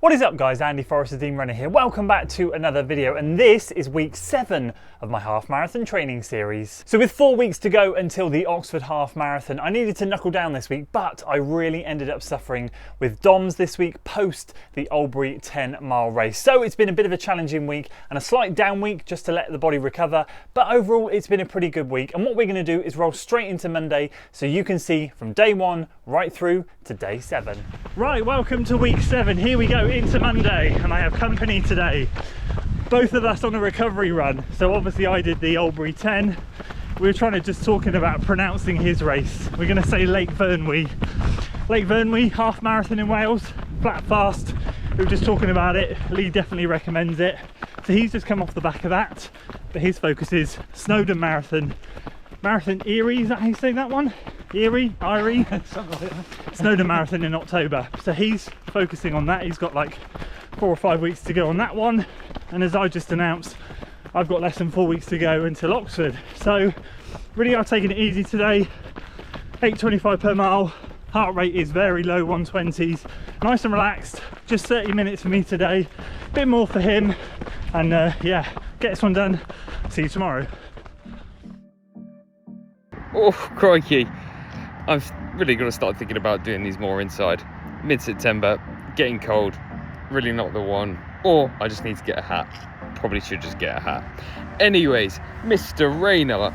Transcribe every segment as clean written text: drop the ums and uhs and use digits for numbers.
What is up guys, Andy Forrest, FOD Runner here. Welcome back to another video, and this is week 7 of my half marathon training series. So with 4 weeks to go until the Oxford half marathon, I needed to knuckle down this week, but I really ended up suffering with DOMS this week post the Albury 10-mile race. So it's been a bit of a challenging week and a slight down week just to let the body recover, but overall it's been a pretty good week. And what we're going to do is roll straight into Monday so you can see from day 1 right through to day 7. Right, welcome to week 7. Here we go into Monday, and I have company today. Both of us on a recovery run. So obviously I did the Albury 10. We were trying to just talking about pronouncing his race. We're going to say Lake Vyrnwy. Lake Vyrnwy half marathon in Wales, flat fast. We were just talking about it. Lee definitely recommends it. So he's just come off the back of that, but his focus is Snowdon Marathon. Marathon Erie, is that how you say that one? Erie? Something like that. Snowdon Marathon in October. So he's focusing on that. He's got like 4 or 5 weeks to go on that one. And as I just announced, I've got less than 4 weeks to go until Oxford. So really are taking it easy today. 8:25 per mile. Heart rate is very low, 120s. Nice and relaxed. Just 30 minutes for me today. A bit more for him. And yeah, get this one done. See you tomorrow. Oh crikey, I've really got to start thinking about doing these more inside. Mid-September, getting cold, really not the one. Or I just need to get a hat. Probably should just get a hat. Anyways, Mr. Rayner,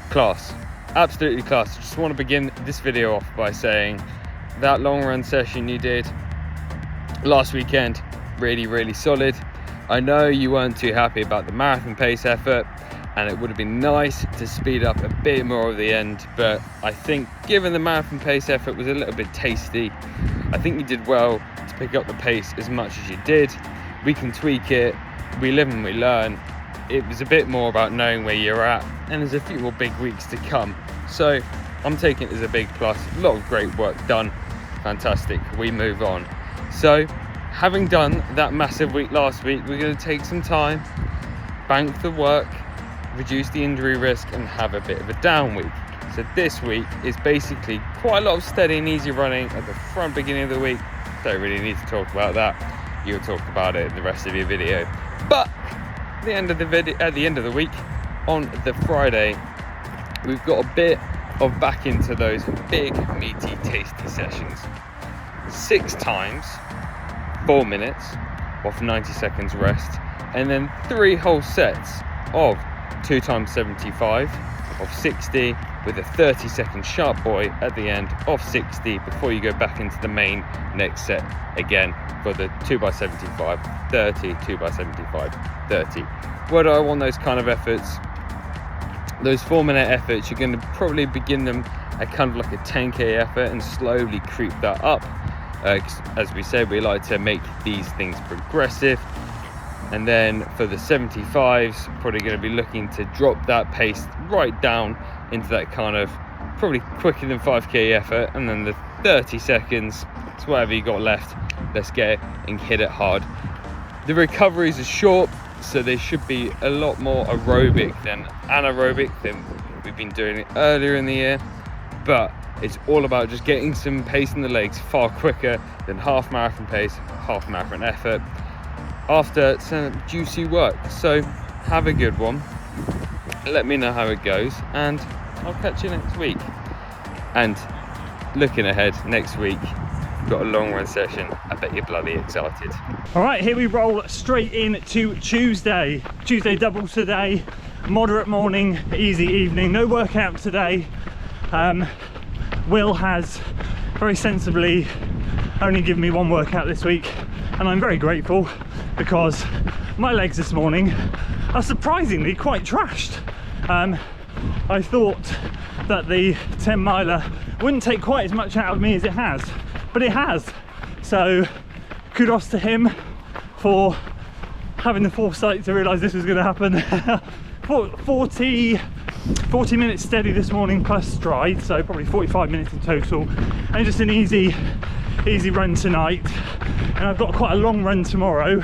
class, absolutely class. Just want to begin this video off by saying that long run session you did last weekend, really solid. I know you weren't too happy about the marathon pace effort, and it would have been nice to speed up a bit more at the end, but I think given the marathon pace effort was a little bit tasty, I think you did well to pick up the pace as much as you did. We can tweak it, we live and we learn. It was a bit more about knowing where you're at, and there's a few more big weeks to come, so I'm taking it as a big plus. A lot of great work done, fantastic, we move on. So having done that massive week last week, we're going to take some time, bank the work, reduce the injury risk, and have a bit of a down week. So this week is basically quite a lot of steady and easy running at the front beginning of the week. Don't really need to talk about that. You'll talk about it in the rest of your video. But at the end of the week, on the Friday, we've got a bit of back into those big, meaty, tasty sessions. 6 times, 4 minutes, off 90 seconds rest, and then 3 whole sets of 2 times 75 of 60 with a 30-second sharp boy at the end of 60 before you go back into the main next set again for the 2x75 30, 2x75 30. Where do I want those kind of efforts? Those 4-minute efforts, you're going to probably begin them at kind of like a 10k effort and slowly creep that up. As we said, we like to make these things progressive. And then for the 75s, probably going to be looking to drop that pace right down into that kind of probably quicker than 5k effort. And then the 30 seconds, it's whatever you got left, let's get it and hit it hard. The recoveries are short, so they should be a lot more aerobic than anaerobic than we've been doing it earlier in the year. But it's all about just getting some pace in the legs far quicker than half marathon pace, half marathon effort, after some juicy work. So have a good one, let me know how it goes, and I'll catch you next week. And looking ahead, next week got a long run session. I bet you're bloody excited. All right, here we roll straight in to Tuesday doubles today, moderate morning, easy evening, no workout today. Will has very sensibly only given me 1 workout this week, and I'm very grateful because my legs this morning are surprisingly quite trashed. I thought that the 10 miler wouldn't take quite as much out of me as it has, but it has. So kudos to him for having the foresight to realise this was going to happen. 40 minutes steady this morning plus stride, so probably 45 minutes in total, and just an easy run tonight. And I've got quite a long run tomorrow,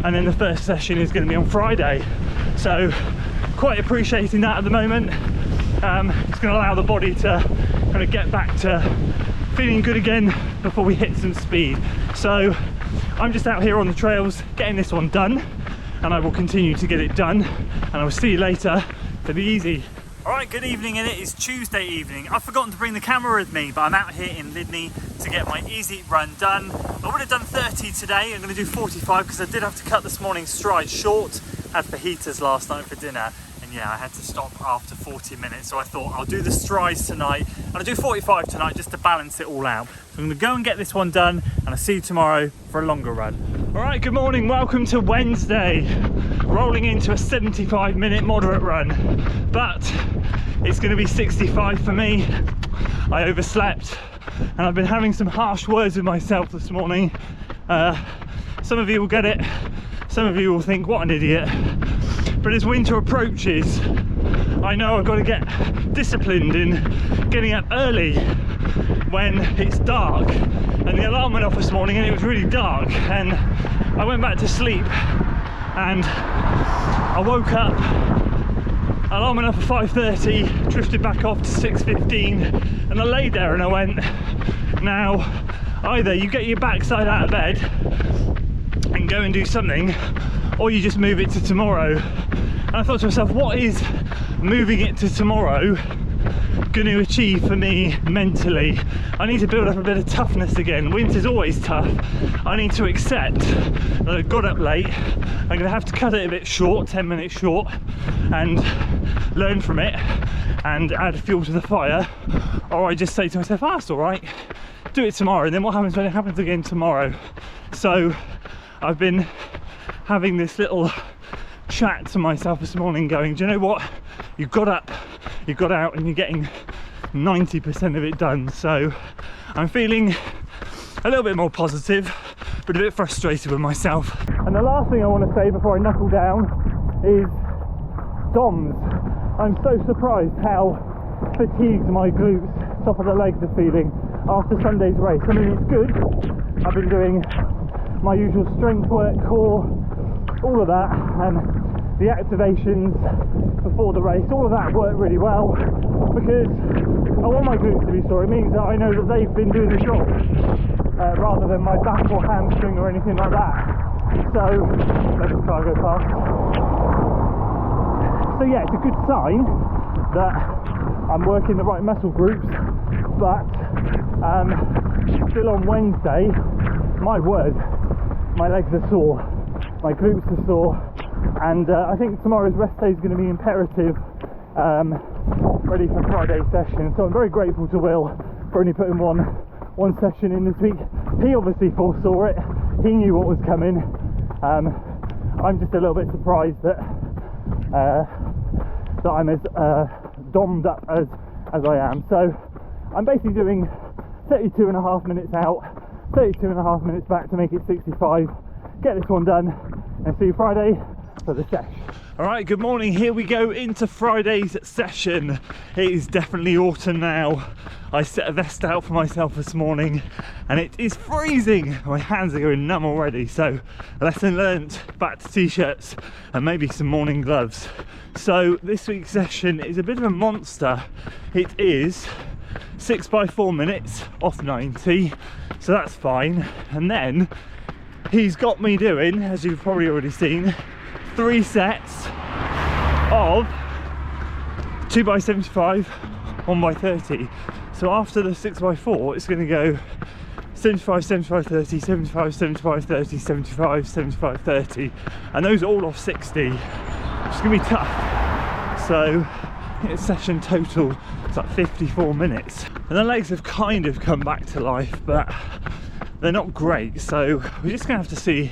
and then the first session is going to be on Friday, so quite appreciating that at the moment. It's going to allow the body to kind of get back to feeling good again before we hit some speed. So I'm just out here on the trails getting this one done, and I will continue to get it done, and I will see you later for the easy. Alright, good evening, and it is Tuesday evening. I've forgotten to bring the camera with me, but I'm out here in Lydney to get my easy run done. I would have done 30 today. I'm going to do 45 because I did have to cut this morning's stride short. Had fajitas last night for dinner, and yeah, I had to stop after 40 minutes, so I thought I'll do the strides tonight, and I'll do 45 tonight just to balance it all out. So I'm going to go and get this one done, and I'll see you tomorrow for a longer run. Alright, good morning, welcome to Wednesday. Rolling into a 75-minute moderate run, but it's going to be 65 for me. I overslept, and I've been having some harsh words with myself this morning. Some of you will get it, some of you will think, what an idiot. But as winter approaches, I know I've got to get disciplined in getting up early when it's dark. And the alarm went off this morning and it was really dark, and I went back to sleep and I woke up, alarm went off at 5:30, drifted back off to 6:15, and I lay there and I went, now either you get your backside out of bed and go and do something, or you just move it to tomorrow. And I thought to myself, what is moving it to tomorrow going to achieve for me mentally? I need to build up a bit of toughness again. Winter's always tough. I need to accept that I got up late. I'm going to have to cut it a bit short, 10 minutes short, and learn from it and add fuel to the fire. Or I just say to myself, that's all right, do it tomorrow, and then what happens when it happens again tomorrow? So I've been having this little chat to myself this morning going, do you know what, you got up, you got out, and you're getting 90% of it done. So I'm feeling a little bit more positive, but a bit frustrated with myself. And the last thing I want to say before I knuckle down is DOMs. I'm so surprised how fatigued my glutes, top of the legs, are feeling after Sunday's race. I mean, it's good. I've been doing my usual strength work, core, all of that, and the activations before the race, all of that worked really well, because I want my glutes to be sore. It means that I know that they've been doing the job, rather than my back or hamstring or anything like that. So let this car go past. So yeah, it's a good sign that I'm working the right muscle groups, but still on Wednesday, my word, my legs are sore, my glutes are sore, and I think tomorrow's rest day is going to be imperative, ready for Friday's session. So I'm very grateful to Will for only putting one session in this week. He obviously foresaw it, he knew what was coming. I'm just a little bit surprised that I'm as dommed up as I am. So I'm basically doing 32.5 minutes out, 32.5 minutes back to make it 65, get this one done, and see you Friday for the session. Alright, good morning, here we go into Friday's session. It is definitely autumn now. I set a vest out for myself this morning and it is freezing. My hands are going numb already, so lesson learnt, back to t-shirts and maybe some morning gloves. So this week's session is a bit of a monster. It is 6 by 4 minutes off 90, so that's fine. And then he's got me doing, as you've probably already seen, 3 sets of 2 by 75, 1 by 30. So after the 6 by 4, it's going to go 75, 75, 30, 75, 75, 30, 75, 75, 30. And those are all off 60, which is going to be tough. So it's session total, it's like 54 minutes. And the legs have kind of come back to life, but they're not great, so we're just gonna have to see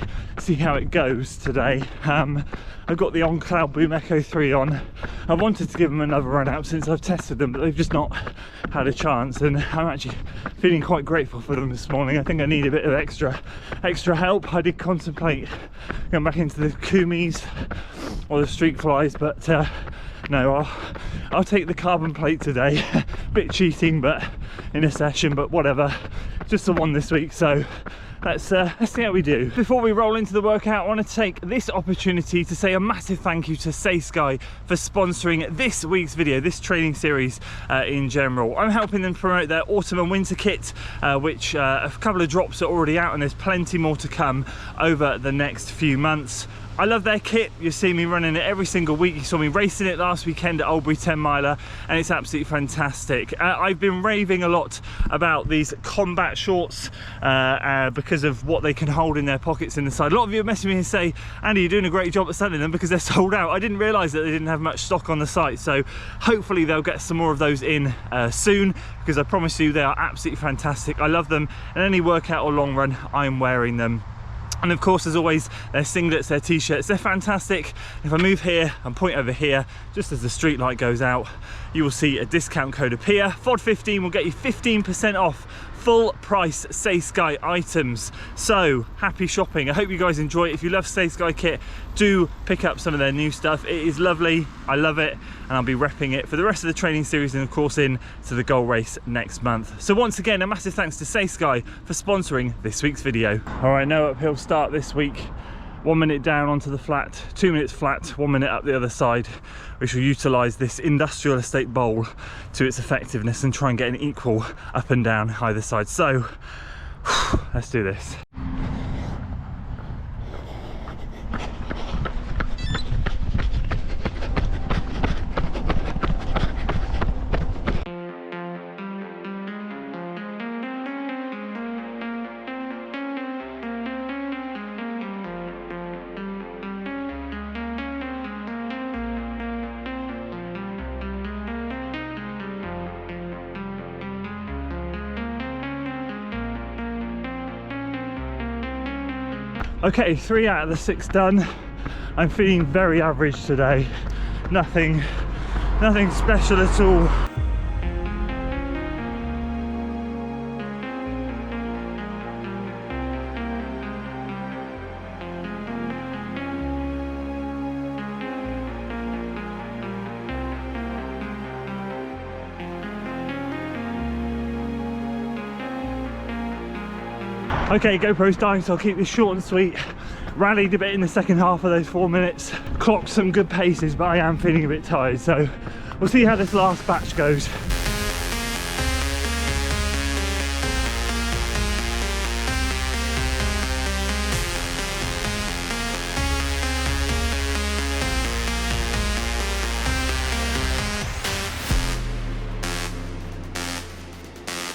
how it goes today. I've got the On Cloud Boom Echo 3 on. I wanted to give them another run out since I've tested them, but they've just not had a chance, and I'm actually feeling quite grateful for them this morning. I think I need a bit of extra help. I did contemplate going back into the Kumis or the Street Flies, but no, I'll take the carbon plate today. Bit cheating, but in a session, but whatever. Just the one this week, so let's see how we do. Before we roll into the workout, I want to take this opportunity to say a massive thank you to Saysky for sponsoring this week's video, this training series in general. I'm helping them promote their autumn and winter kit, which a couple of drops are already out and there's plenty more to come over the next few months. I love their kit. You see me running it every single week. You saw me racing it last weekend at Oldbury 10 miler, and it's absolutely fantastic. I've been raving a lot about these combat shorts because of what they can hold in their pockets in the side. A lot of you are messaging me and say, Andy, you're doing a great job at selling them because they're sold out. I didn't realise that they didn't have much stock on the site, so hopefully they'll get some more of those in soon, because I promise you they are absolutely fantastic. I love them. In any workout or long run, I'm wearing them. And of course, as always, their singlets, their t-shirts, they're fantastic. If I move here and point over here, just as the street light goes out, you will see a discount code appear. FOD15 will get you 15% off full price Saysky items. So happy shopping. I hope you guys enjoy it. If you love Saysky kit, do pick up some of their new stuff. It is lovely. I love it, and I'll be repping it for the rest of the training series and of course in to the goal race next month. So once again, a massive thanks to Saysky for sponsoring this week's video. All right, no uphill start this week. 1 minute down onto the flat, 2 minutes flat, 1 minute up the other side. We shall utilise this industrial estate bowl to its effectiveness and try and get an equal up and down either side. So, let's do this. Okay, 3 out of the 6 done. I'm feeling very average today. Nothing special at all. Okay, GoPro's dying, so I'll keep this short and sweet. Rallied a bit in the second half of those 4 minutes. Clocked some good paces, but I am feeling a bit tired, so we'll see how this last batch goes.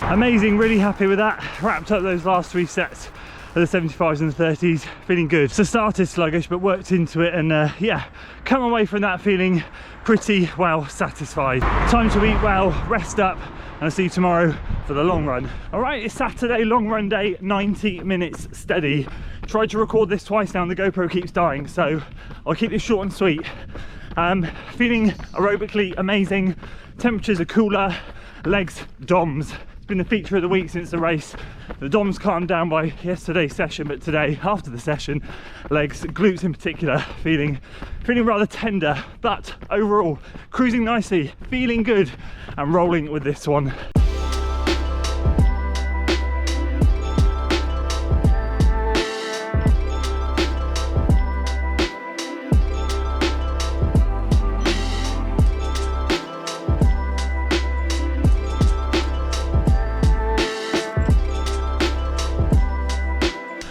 Amazing, really happy with that. Wrapped up those last 3 sets of the 75s and the 30s, feeling good. So started sluggish, but worked into it, and yeah, come away from that feeling pretty well satisfied. Time to eat well, rest up, and I'll see you tomorrow for the long run. All right, it's Saturday, long run day, 90 minutes steady. Tried to record this twice now and the GoPro keeps dying, so I'll keep this short and sweet. Feeling aerobically amazing. Temperatures are cooler, legs DOMs. Been the feature of the week since the race. The DOMs calmed down by yesterday's session, but today, after the session, legs, glutes in particular, feeling rather tender, but overall cruising nicely, feeling good, and rolling with this one.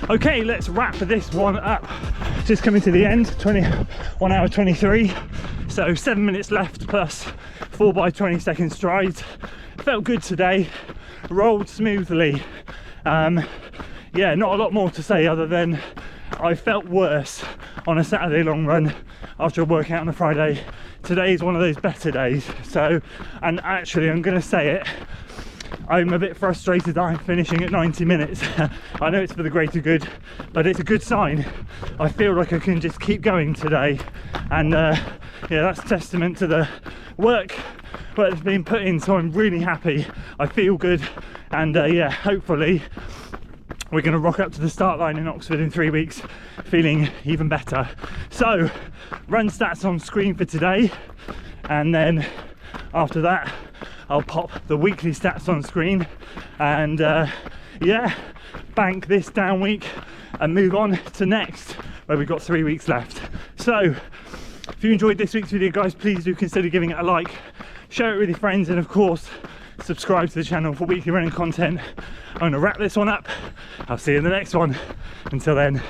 Okay, let's wrap this one up. Just coming to the end, 1 hour 23. So 7 minutes left plus 4 by 20 second strides. Felt good today, rolled smoothly. Yeah, not a lot more to say other than I felt worse on a Saturday long run after a workout on a Friday. Today is one of those better days. So, and actually I'm gonna say it, I'm a bit frustrated that I'm finishing at 90 minutes. I know it's for the greater good, but it's a good sign. I feel like I can just keep going today, and yeah, that's testament to the work that's been put in, so I'm really happy. I feel good, and yeah, hopefully we're going to rock up to the start line in Oxford in 3 weeks feeling even better. So run stats on screen for today, and then after that I'll pop the weekly stats on screen, and yeah, bank this down week and move on to next, where we've got 3 weeks left. So if you enjoyed this week's video, guys, please do consider giving it a like, share it with your friends, and of course subscribe to the channel for weekly running content. I'm gonna wrap this one up. I'll see you in the next one. Until then,